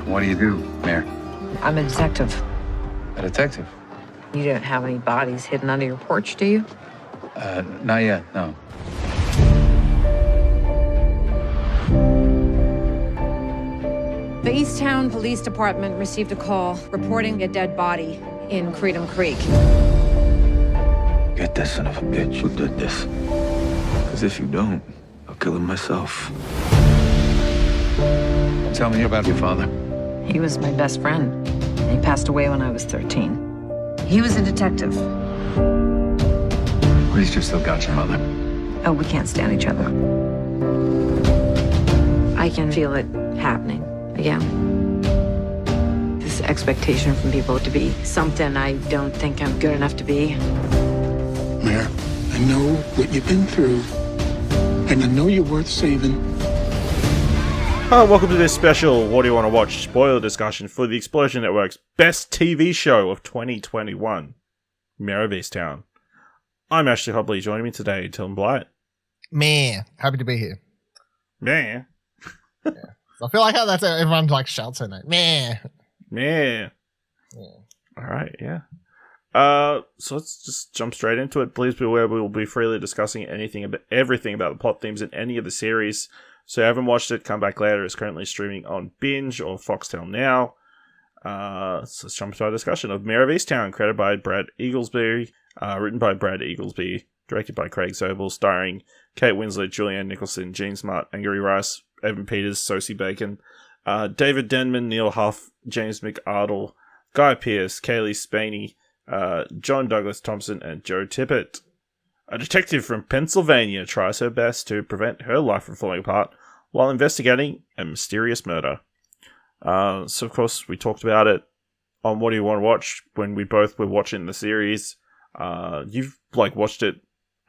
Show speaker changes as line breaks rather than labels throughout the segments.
What do you do, Mayor?
I'm a detective.
A detective?
You don't have any bodies hidden under your porch, do you?
Not yet, no.
The Easttown Police Department received a call reporting a dead body in Freedom Creek.
Get that son of a bitch who did this. Because if you don't, I'll kill him myself.
Tell me about your father.
He was my best friend. He passed away when I was 13. He was a detective.
At least you still got your mother.
Oh, we can't stand each other. I can feel it happening again. This expectation from people to be something I don't think I'm good enough to be.
Mayor, I know what you've been through, and I know you're worth saving.
Welcome to this special What Do You Want to Watch spoiler discussion for the Explosion Network's best TV show of 2021, Mare of Easttown. I'm Ashley Hobley. Joining me today, Tim Blight.
Meh. Happy to be here.
Meh.
Yeah. I feel like how that's everyone like shouts her name. Meh.
Meh.
Yeah.
All right, yeah. So let's just jump straight into it. Please be aware we will be freely discussing everything about the plot themes in any of the series. So if you haven't watched it, come back later. It's currently streaming on Binge or Foxtel Now. So let's jump into our discussion of Mare of Easttown, created by Brad Ingelsby, written by Brad Ingelsby, directed by Craig Zobel, starring Kate Winslet, Julianne, Nicholson, Jean Smart, Angourie Rice, Evan Peters, Sosie Bacon, David Denman, Neal, Huff, James McArdle, Guy Pearce, Cailee, Spaeny, John Douglas Thompson, and Joe Tippett. A detective from Pennsylvania tries her best to prevent her life from falling apart while investigating a mysterious murder. So, of course, we talked about it on What Do You Want to Watch when we both were watching the series. You've, watched it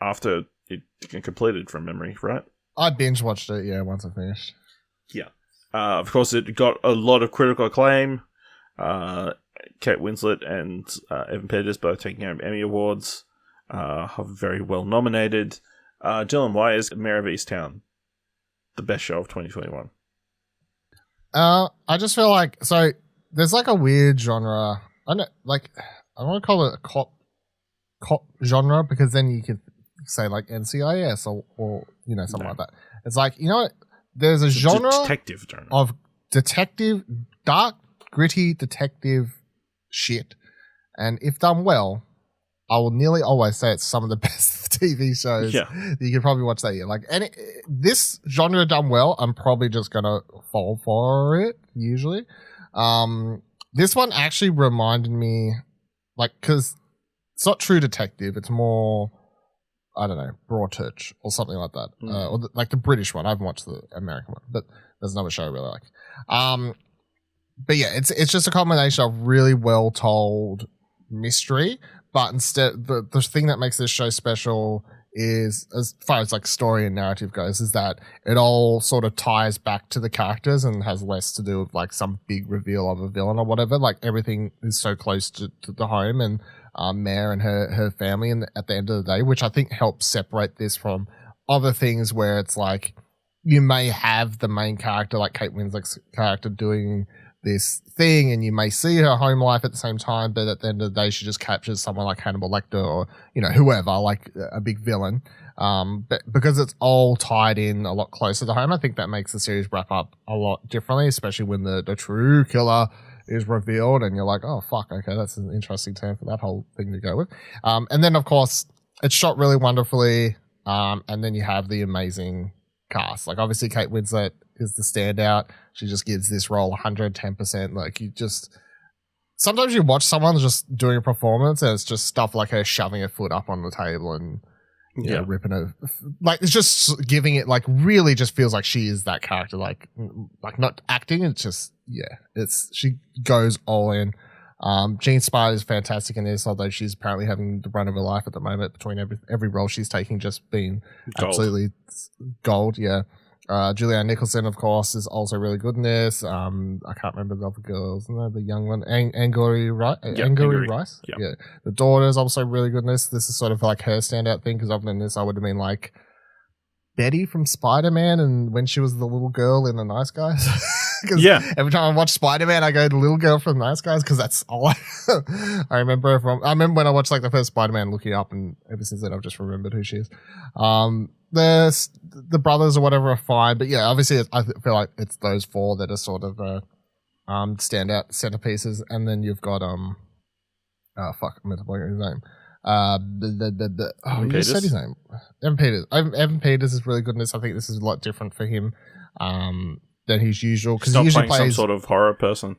after it completed from memory, right?
I binge watched it, yeah, once I finished.
Yeah. Of course, it got a lot of critical acclaim. Kate Winslet and Evan Peters both taking home Emmy Awards. Are very well nominated. Dylan, why is Mare of Easttown the best show of 2021?
I just feel like, so there's a weird genre. I want to call it a cop genre, because then you could say NCIS or something like that. It's there's a genre
detective genre
of dark, gritty detective shit, and if done well, I will nearly always say it's some of the best TV shows that you can probably watch that year. This genre done well, I'm probably just gonna fall for it. Usually, this one actually reminded me, because it's not True Detective. It's more, I don't know, Broadchurch or something like that, or the British one. I haven't watched the American one, but there's another show I really like. But yeah, it's just a combination of really well told mystery. But instead, the thing that makes this show special is, as far as story and narrative goes, is that it all sort of ties back to the characters and has less to do with some big reveal of a villain or whatever. Everything is so close to the home and Mare and her family, and at the end of the day, which I think helps separate this from other things where it's you may have the main character, like Kate Winslet's character, doing this thing, and you may see her home life at the same time, but at the end of the day, she just captures someone like Hannibal Lecter or whoever, a big villain. But because it's all tied in a lot closer to home, I think that makes the series wrap up a lot differently, especially when the true killer is revealed, and you're like, oh fuck, okay, that's an interesting turn for that whole thing to go with. And then of course it's shot really wonderfully, and then you have the amazing cast. Obviously Kate Winslet is the standout. She just gives this role 110%. Sometimes you watch someone just doing a performance and it's just stuff like her shoving her foot up on the table and ripping her, it's just giving it really just feels like she is that character, not acting. It's just she goes all in. Jean Smart is fantastic in this, although she's apparently having the run of her life at the moment, between every role she's taking just being absolutely gold. Yeah. Julianne Nicholson, of course, is also really good in this. I can't remember the other girls. No, the young one, Angourie, right? Angourie Rice. Yep. Yeah, the daughter is also really good in this. This is sort of her standout thing, because other than this, I would have been Betty from Spider-Man and when she was the little girl in The Nice Guys. Every time I watch Spider-Man, I go to little girl from Nice Guys because that's all I remember from. I remember when I watched like the first Spider-Man, looking up, and ever since then I've just remembered who she is. The brothers or whatever are fine, but yeah, obviously I feel like it's those four that are sort of standout centerpieces, and then you've got I'm meant to blank his name. You just said his name. Evan Peters. Evan Peters is really good in this. I think this is a lot different for him than his usual, because he usually plays
some sort of horror person.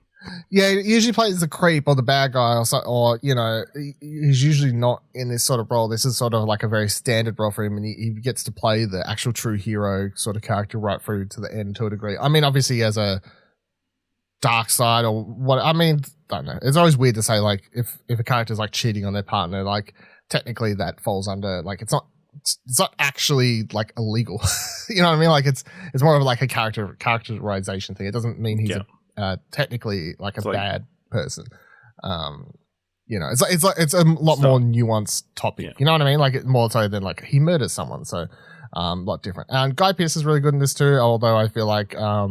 Yeah, he usually plays the creep or the bad guy, or you know, he's usually not in this sort of role. This is sort of like a very standard role for him, and he gets to play the actual true hero sort of character right through to the end to a degree. I mean, obviously he has a dark side or what. I mean, I don't know. It's always weird to say like if a character's like cheating on their partner, like technically that falls under like it's not actually like illegal. You know what I mean? Like it's more of like a characterization thing. It doesn't mean he's technically like a bad person. You know, it's a lot more nuanced topic. Yeah. You know what I mean? Like more so than like he murders someone. So a lot different. And Guy Pearce is really good in this too. Although I feel like I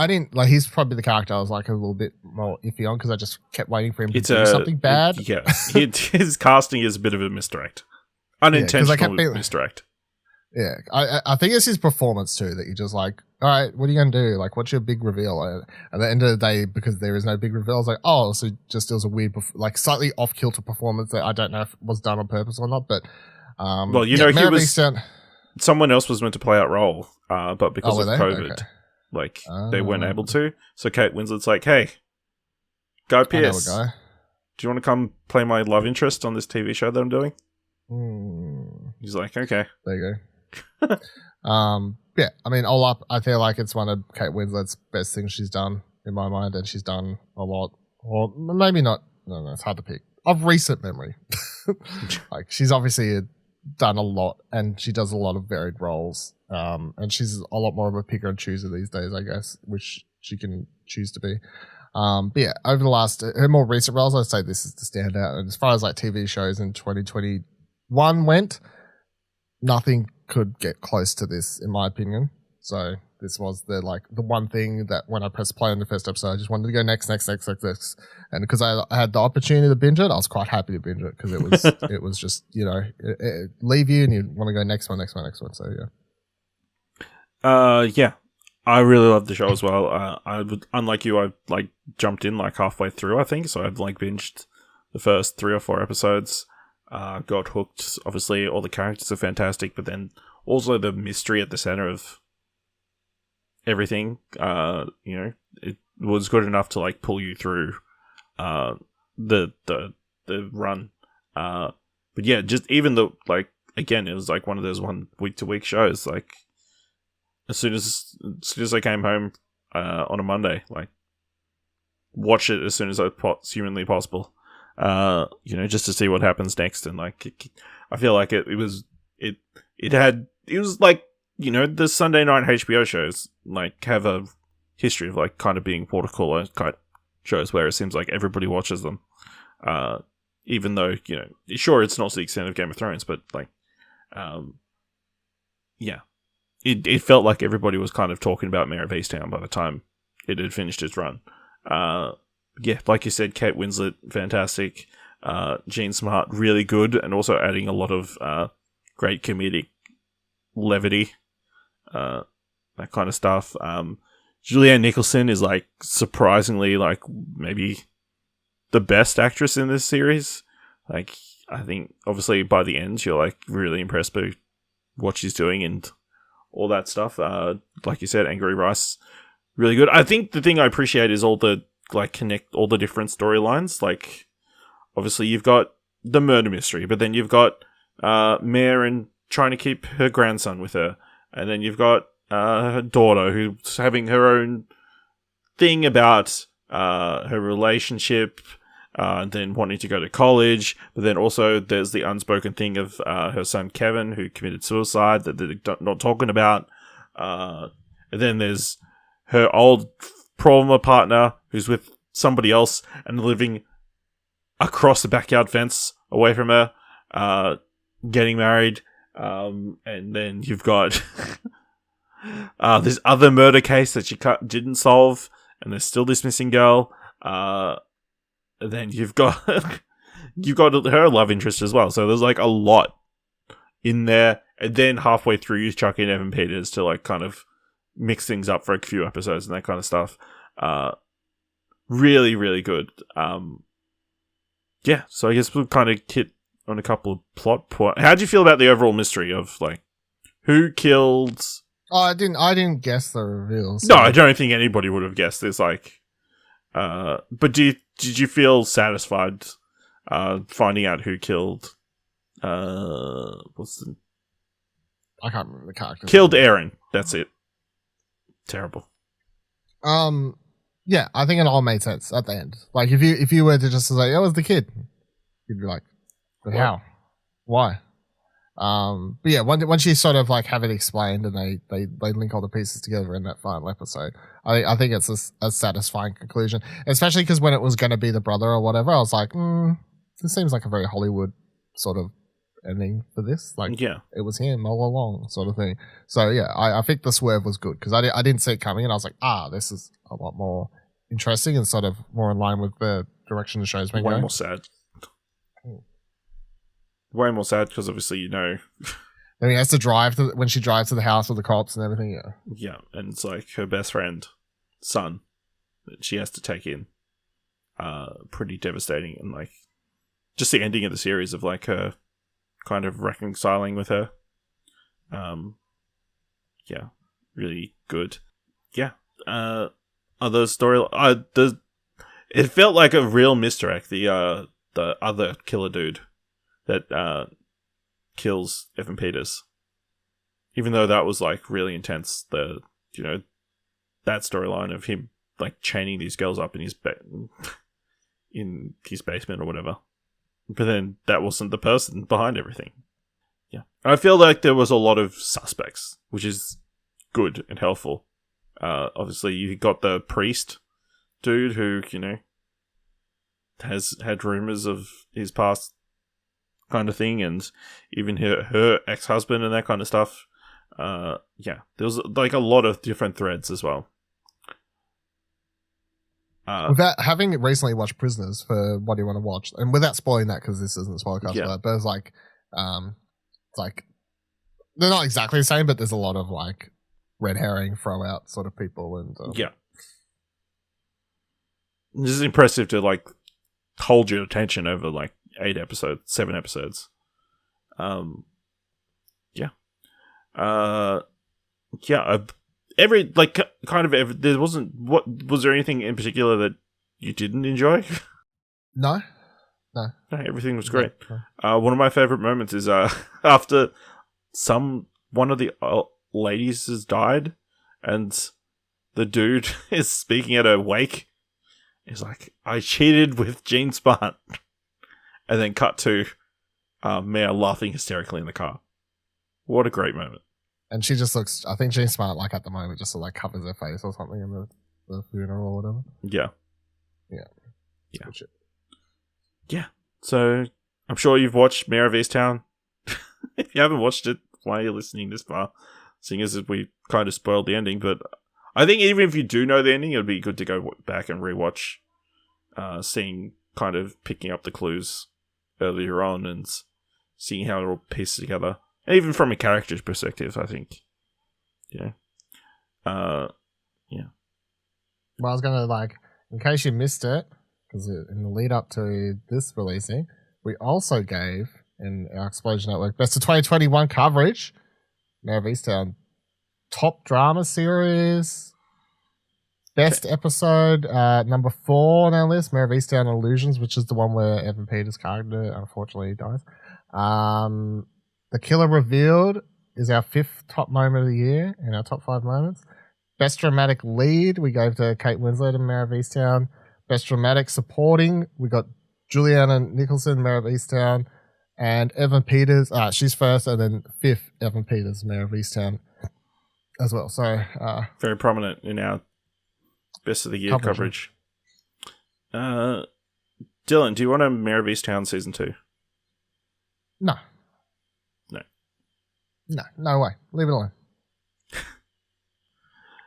didn't like, he's probably the character I was like a little bit more iffy on because I just kept waiting for him to do something bad.
His casting is a bit of a misdirect. Unintentional misdirect.
Yeah, I think it's his performance too that you're just like, all right, what are you going to do? Like, what's your big reveal? And at the end of the day, because there is no big reveal, I was like, oh, so just it was a weird, like slightly off-kilter performance that I don't know if it was done on purpose or not, but
well, you know, he was someone else was meant to play that role, but because of COVID, like they weren't able to. So Kate Winslet's like, hey, Guy Pearce, do you want to come play my love interest on this TV show that I'm doing? He's like, okay,
there you go. Yeah, I mean, all up, I feel like it's one of Kate Winslet's best things she's done in my mind, and she's done a lot, or maybe not. No, it's hard to pick of recent memory. Like she's obviously done a lot, and she does a lot of varied roles. And she's a lot more of a picker and chooser these days, I guess, which she can choose to be. But yeah, over the last, her more recent roles, I'd say this is the standout. And as far as like TV shows in 2021 went, nothing could get close to this, in my opinion. So this was the one thing that when I pressed play on the first episode, I just wanted to go next. And because I had the opportunity to binge it, I was quite happy to binge it because it was just, you know, it leave you and you want to go next one. So yeah.
Yeah, I really loved the show as well. Unlike you, I like jumped in like halfway through, I think. So I've like binged the first 3 or 4 episodes. Got hooked. Obviously, all the characters are fantastic, but then also the mystery at the center of everything. You know, it was good enough to like pull you through the run. But yeah, just even though like again, it was like one of those week to week shows. Like as soon as I came home on a Monday, like watch it as soon as humanly possible. You know, just to see what happens next, and like I feel like it was like, you know, the Sunday night HBO shows like have a history of like kind of being water cooler kind of shows where it seems like everybody watches them, even though, you know, sure, it's not to the extent of Game of Thrones, but like yeah, it felt like everybody was kind of talking about Mare of Easttown by the time it had finished its run. Yeah, like you said, Kate Winslet, fantastic. Jean Smart, really good, and also adding a lot of great comedic levity, that kind of stuff. Julianne Nicholson is like surprisingly like maybe the best actress in this series. Like I think obviously by the end you're like really impressed by what she's doing and all that stuff. Like you said, Angourie Rice, really good. I think the thing I appreciate is all the like connect all the different storylines. Like obviously you've got the murder mystery, but then you've got Mare and trying to keep her grandson with her, and then you've got her daughter who's having her own thing about her relationship, and then wanting to go to college, but then also there's the unspoken thing of her son Kevin who committed suicide that they're not talking about, and then there's her old former partner who's with somebody else and living across the backyard fence away from her, getting married, And then you've got this other murder case that you didn't solve, and there's still this missing girl. Then you've got her love interest as well. So there's like a lot in there. And then halfway through, you chuck in Evan Peters to like kind of mix things up for a few episodes and that kind of stuff. Really, really good. Yeah, so I guess we'll kind of hit on a couple of plot points. How do you feel about the overall mystery of like who killed?
Oh, I didn't guess the reveal. So.
No, I don't think anybody would have guessed this. Like, but did you feel satisfied finding out who killed? I
can't remember the character.
Killed Aaron. That's it. Terrible.
Yeah, I think it all made sense at the end. Like if you were to just say, "Oh, it was the kid," you'd be like, "But how? Why?" But yeah, once you sort of like have it explained and they link all the pieces together in that final episode, I think it's a satisfying conclusion. Especially because when it was going to be the brother or whatever, I was like, this seems like a very Hollywood sort of ending for this. Like,
yeah,
it was him all along, sort of thing. So yeah, I think the swerve was good because I didn't see it coming, and I was like, this is a lot more interesting and sort of more in line with the direction the show's been going.
Way more sad. Way more sad because obviously
I mean, he has to drive when she drives to the house with the cops and everything. Yeah,
yeah, and it's like her best friend, son, that she has to take in. Pretty devastating, and like just the ending of the series of like her kind of reconciling with her. Yeah, really good. Yeah. Other story. It felt like a real misdirect. The other killer dude that kills Evan Peters, even though that was like really intense. That storyline of him like chaining these girls up in his in his basement or whatever. But then that wasn't the person behind everything. Yeah, I feel like there was a lot of suspects, which is good and helpful. Obviously, you got the priest dude who, has had rumors of his past kind of thing, and even her ex-husband and that kind of stuff. Yeah, there was like a lot of different threads as well.
Without having recently watched Prisoners for What Do You Want to Watch, and without spoiling that because this isn't a spoilercast, yeah. But it's like, they're not exactly the same, but there's a lot of like red herring, throw out sort of people, and
yeah, this is impressive to like hold your attention over like 7 episodes. Yeah, yeah. There wasn't. Was there anything in particular that you didn't enjoy?
No.
Everything was great. No. One of my favorite moments is after one of the ladies has died, and the dude is speaking at her wake. He's like, "I cheated with Gene Smart," and then cut to Mare laughing hysterically in the car. What a great moment!
And she just looks. I think Gene Smart, like at the moment, just sort of like covers her face or something in the funeral or whatever.
Yeah.
Shit.
Yeah. So I'm sure you've watched Mare of Easttown. If you haven't watched it, why are you listening this far? Seeing as we kind of spoiled the ending, but I think even if you do know the ending, it would be good to go back and rewatch, seeing kind of picking up the clues earlier on and seeing how it all pieces together. And even from a character's perspective, I think. Yeah. Yeah.
Well, I was going to in case you missed it, because in the lead up to this releasing, we also gave, in our Explosion Network, Best of 2021 coverage, Mare of Easttown, top drama series, best episode, number 4 on our list, Mare of Easttown Illusions, which is the one where Evan Peters' character unfortunately dies. The Killer Revealed is our 5th top moment of the year in our top 5 moments. Best Dramatic Lead, we gave to Kate Winslet and Mare of Easttown. Best Dramatic Supporting, we got Julianne and Nicholson, Mare of Easttown. And Evan Peters, she's first, and then 5th, Evan Peters, Mare of Easttown as well. So
very prominent in our Best of the Year coverage. Dylan, do you want a Mare of Easttown season 2?
No. No way. Leave it alone.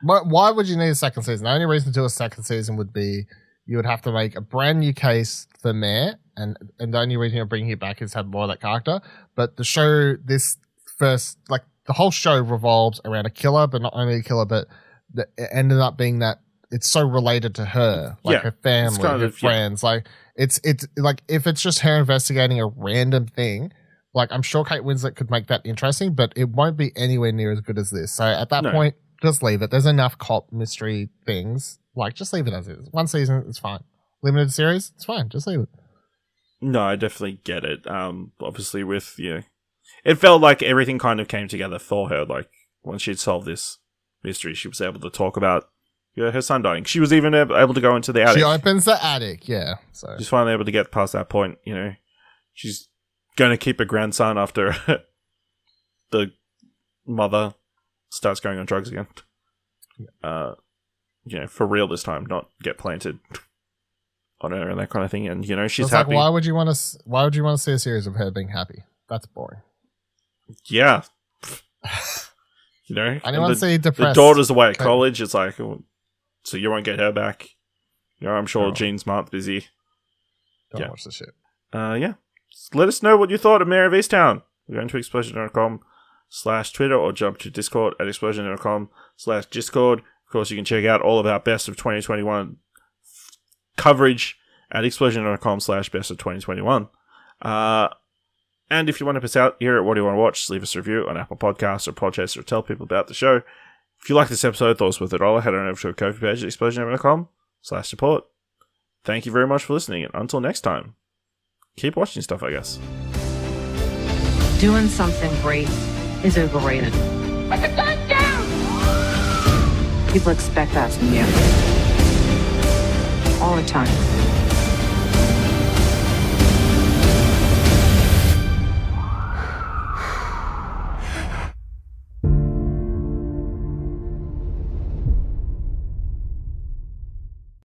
Why would you need a second season? The only reason to do a second season would be you would have to make a brand new case for Mare, and the only reason you're bringing it back is to have more of that character. But the show, the whole show revolves around a killer, but not only a killer, but it ended up being that it's so related to her, like her family, her friends. Like it's like if it's just her investigating a random thing, like I'm sure Kate Winslet could make that interesting, but it won't be anywhere near as good as this. So at that point, just leave it. There's enough cop mystery things. Like, just leave it as is. One season, it's fine. Limited series, it's fine. Just leave it.
No, I definitely get it. Obviously with, it felt like everything kind of came together for her. Like, once she'd solved this mystery, she was able to talk about her son dying. She was even able to go into the attic.
She opens the attic, yeah. So
she's finally able to get past that point, She's going to keep her grandson after the mother starts going on drugs again. For real this time, not get planted on her and that kind of thing. And she's happy.
Like, why would you want to see a series of her being happy? That's boring.
Yeah.
Anyone see depressed?
The daughter's away at college. It's like, so you won't get her back. I'm sure Gene Smart's busy.
Don't watch the shit.
Yeah. Let us know what you thought of Mare of Easttown. We're going to explosion.com/Twitter or jump to Discord at explosion.com/Discord. Of course, you can check out all of our Best of 2021 coverage at explosion.com/Best of 2021. And if you want to piss out here at What Do You Want to Watch, leave us a review on Apple Podcasts or Podchaser or tell people about the show. If you like this episode, thought it was worth it all, head on over to a Ko-fi page at explosion.com/support. Thank you very much for listening, and until next time, keep watching stuff, I guess.
Doing something great is overrated.
Put the gun down!
People expect that from you. All the time.